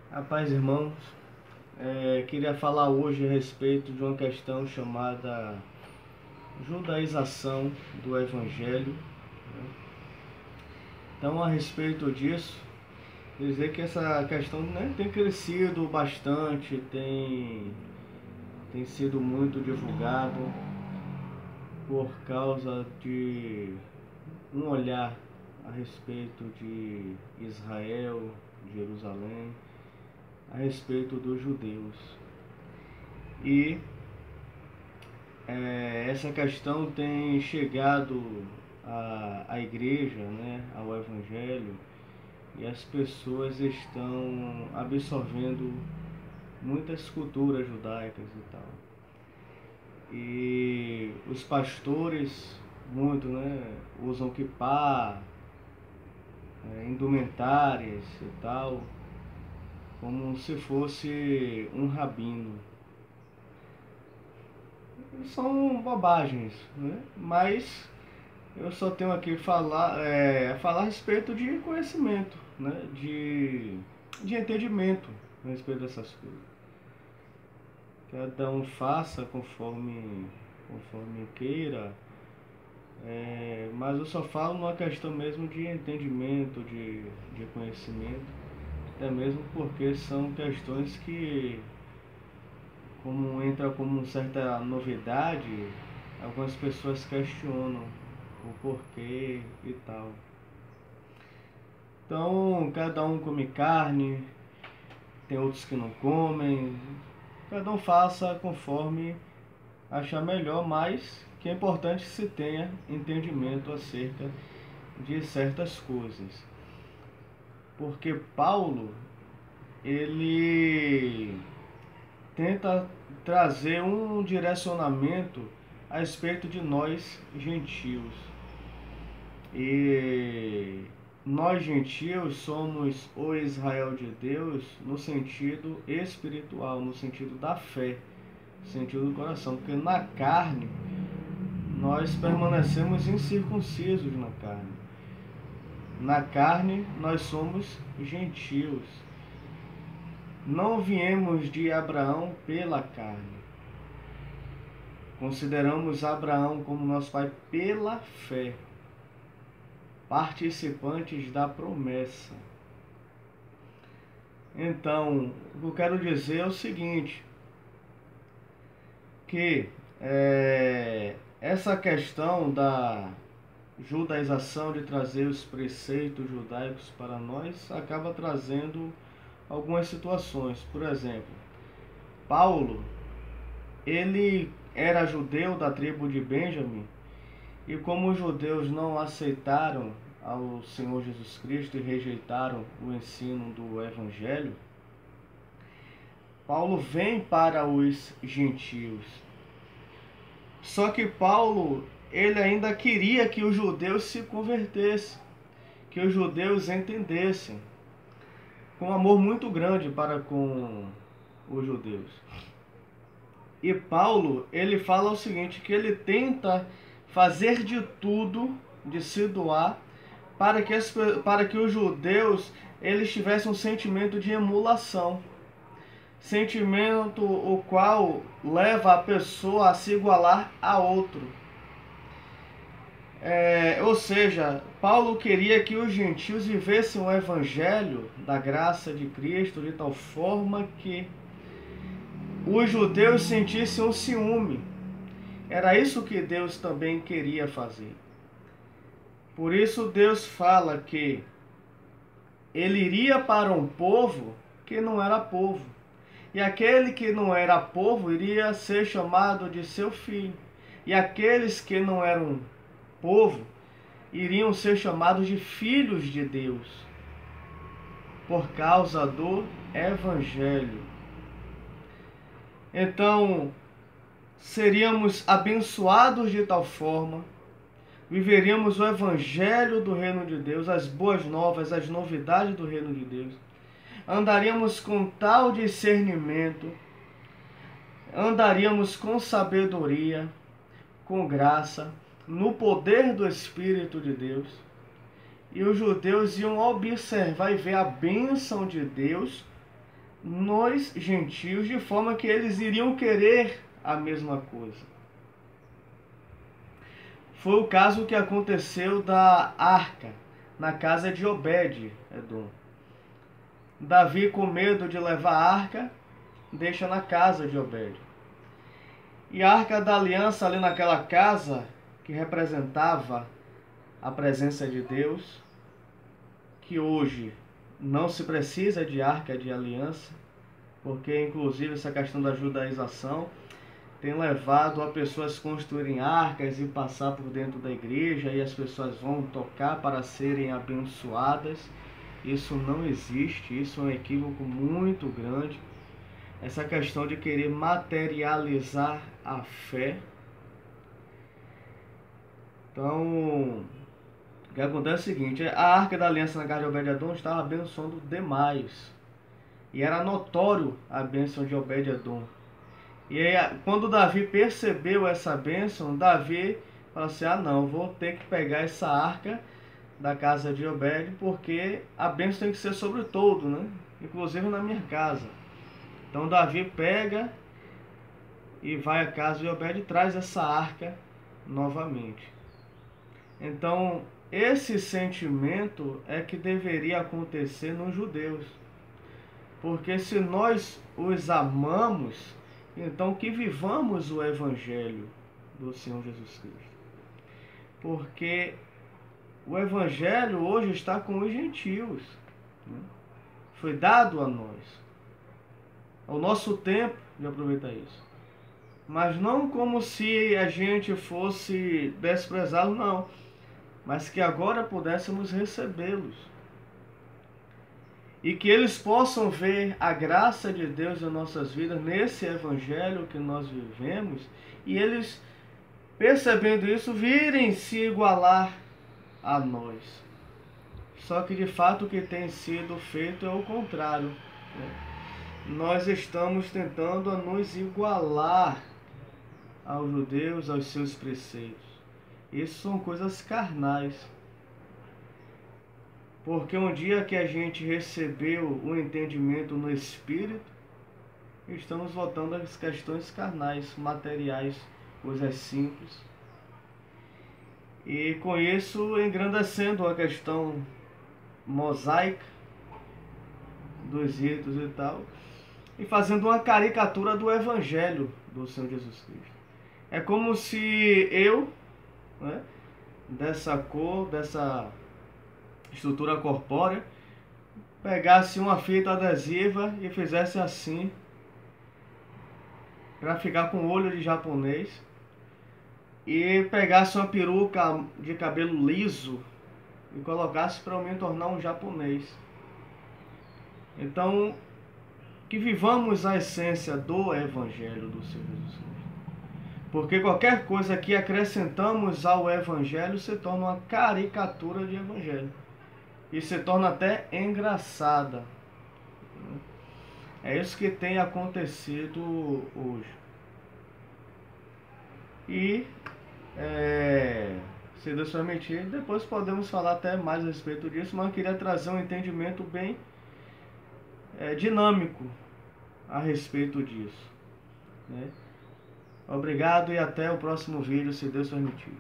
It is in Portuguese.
A paz, irmãos. Queria falar hoje a respeito de uma questão chamada judaização do Evangelho. Então, a respeito disso, dizer que essa questão, tem crescido bastante, tem sido muito divulgado por causa de um olhar a respeito de Israel, Jerusalém, a respeito dos judeus. E essa questão tem chegado à igreja, ao Evangelho, e as pessoas estão absorvendo muitas culturas judaicas e tal. E os pastores muito, usam kippá, indumentárias e tal, como se fosse um rabino. São bobagens, Mas eu só tenho aqui falar a respeito de conhecimento, de entendimento a respeito dessas coisas. Cada um faça conforme queira, mas eu só falo numa questão mesmo de entendimento, de conhecimento, até mesmo porque são questões que, como entra como certa novidade, algumas pessoas questionam o porquê e tal. Então, cada um come carne, tem outros que não comem, cada um faça conforme achar melhor, mas que é importante que se tenha entendimento acerca de certas coisas. Porque Paulo, ele tenta trazer um direcionamento a respeito de nós gentios. E nós gentios somos o Israel de Deus no sentido espiritual, no sentido da fé, no sentido do coração, porque na carne nós permanecemos incircuncisos na carne. Na carne nós somos gentios. Não viemos de Abraão pela carne. Consideramos Abraão como nosso pai pela fé, participantes da promessa. Então, o que eu quero dizer é o seguinte, que essa questão da judaização, de trazer os preceitos judaicos para nós, acaba trazendo algumas situações. Por exemplo, Paulo, ele era judeu da tribo de Benjamim, e como os judeus não aceitaram ao Senhor Jesus Cristo e rejeitaram o ensino do Evangelho, Paulo vem para os gentios. Só que Paulo, ele ainda queria que os judeus se convertessem, que os judeus entendessem, com um amor muito grande para com os judeus. E Paulo, ele fala o seguinte, que ele tenta fazer de tudo, de se doar, para que os judeus eles tivessem um sentimento de emulação, sentimento o qual leva a pessoa a se igualar a outro. Ou seja, Paulo queria que os gentios vivessem o evangelho da graça de Cristo de tal forma que os judeus sentissem um ciúme. Era isso que Deus também queria fazer. Por isso Deus fala que ele iria para um povo que não era povo. E aquele que não era povo iria ser chamado de seu filho. E aqueles que não eram povo iriam ser chamados de filhos de Deus, por causa do Evangelho. Então, seríamos abençoados de tal forma, viveríamos o Evangelho do Reino de Deus, as boas novas, as novidades do Reino de Deus. Andaríamos com tal discernimento, andaríamos com sabedoria, com graça, no poder do Espírito de Deus. E os judeus iam observar e ver a bênção de Deus nos gentios, de forma que eles iriam querer a mesma coisa. Foi o caso que aconteceu da arca na casa de Obed-Edom. Davi, com medo de levar a arca, deixa na casa de Obed. E a arca da aliança ali naquela casa, que representava a presença de Deus, que hoje não se precisa de arca de aliança, porque inclusive essa questão da judaização tem levado a pessoas construírem arcas e passar por dentro da igreja, e as pessoas vão tocar para serem abençoadas. Isso não existe, isso é um equívoco muito grande. Essa questão de querer materializar a fé. Então, o que acontece é o seguinte: a arca da aliança na casa de Obed-Edom estava abençoando demais. E era notório a bênção de Obed-Edom. E aí, quando Davi percebeu essa bênção, Davi falou assim: ah não, vou ter que pegar essa arca da casa de Obed, porque a bênção tem que ser sobre todo, né? Inclusive na minha casa. Então Davi pega e vai à casa de Obed e traz essa arca novamente. Então, esse sentimento é que deveria acontecer nos judeus. Porque se nós os amamos, então que vivamos o Evangelho do Senhor Jesus Cristo. Porque o Evangelho hoje está com os gentios, né? Foi dado a nós. Ao nosso tempo de aproveitar isso. Mas não como se a gente fosse desprezá-lo, não. Mas que agora pudéssemos recebê-los. E que eles possam ver a graça de Deus em nossas vidas, nesse Evangelho que nós vivemos, e eles, percebendo isso, virem se igualar a nós. Só que de fato o que tem sido feito é o contrário, né? Nós estamos tentando a nos igualar aos judeus, aos seus preceitos. Isso são coisas carnais. Porque um dia que a gente recebeu o entendimento no Espírito, estamos voltando às questões carnais, materiais, coisas simples. E com isso engrandecendo a questão mosaica dos ritos e tal, e fazendo uma caricatura do Evangelho do Senhor Jesus Cristo. É como se eu, né, dessa cor, dessa estrutura corpórea, pegasse uma fita adesiva e fizesse assim, para ficar com o olho de japonês, e pegasse uma peruca de cabelo liso e colocasse para eu me tornar um japonês. Então, que vivamos a essência do Evangelho do Senhor Jesus Cristo. Porque qualquer coisa que acrescentamos ao Evangelho se torna uma caricatura de Evangelho. E se torna até engraçada. É isso que tem acontecido hoje. E, se Deus permitir, depois podemos falar até mais a respeito disso, mas eu queria trazer um entendimento bem dinâmico a respeito disso, né? Obrigado e até o próximo vídeo, se Deus permitir.